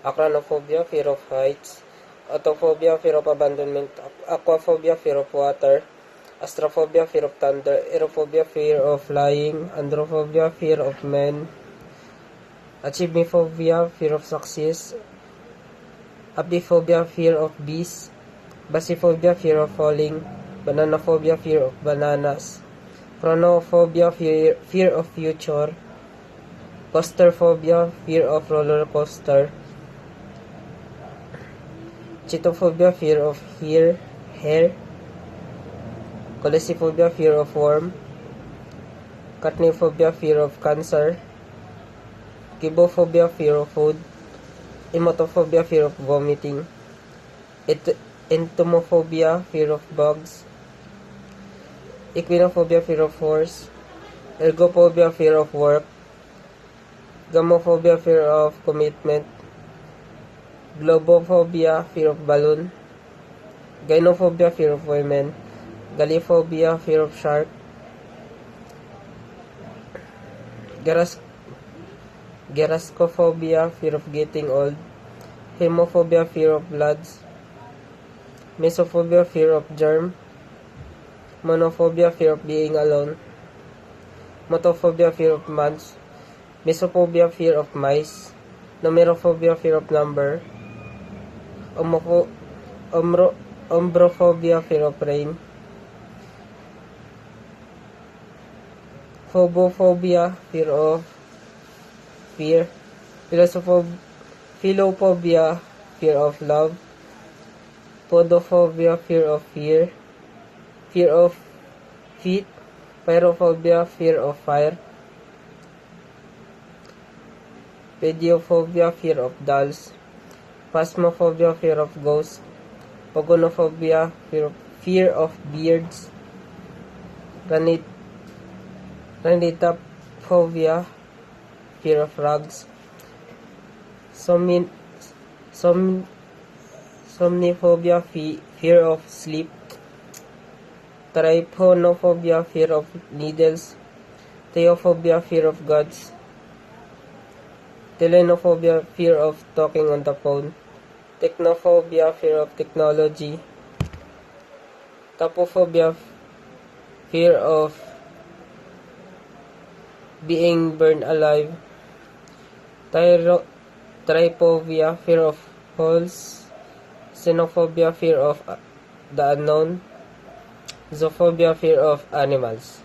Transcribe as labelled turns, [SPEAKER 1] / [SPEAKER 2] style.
[SPEAKER 1] Acronophobia, fear of heights. Autophobia, fear of abandonment. Aquaphobia, fear of water. Astrophobia, fear of thunder. Aerophobia, fear of flying. Androphobia, fear of men. Achievement-phobia, fear of success. Apiphobia, fear of bees. Basiphobia, fear of falling. Bananaphobia, fear of bananas. Chronophobia, fear of future. Coasterphobia, fear of roller coaster. Chitophobia, fear of hair. Cholesterophobia, fear of worm. Catniphobia, fear of cancer. Kibophobia, fear of food. Emetophobia, fear of vomiting. Entomophobia, fear of bugs. Equinophobia, fear of horse. Ergophobia, fear of work. Gamophobia, fear of commitment. Globophobia, fear of balloon. Gynophobia, fear of women. Galliphobia, fear of shark. Gerascophobia, fear of getting old. Hemophobia, fear of bloods. Mesophobia, fear of germ. Monophobia, fear of being alone. Motophobia, fear of months. Mesophobia, fear of mice. Numerophobia, fear of number. Ombrophobia, fear of rain. Phobophobia, fear of fear. Philophobia, fear of love. Podophobia, fear of fear. Fear of feet. Pyrophobia, fear of fire. Pediophobia, fear of dolls. Phasmophobia, fear of ghosts. Pogonophobia, fear of beards. Ranitophobia, fear of rugs. Somniphobia, fear of sleep. Tryponophobia, fear of needles. Theophobia, fear of gods. Telenophobia, fear of talking on the phone. Technophobia, fear of technology. Tapophobia, fear of being burned alive. Trypophobia, fear of holes. Xenophobia, fear of the unknown. Zoophobia, fear of animals.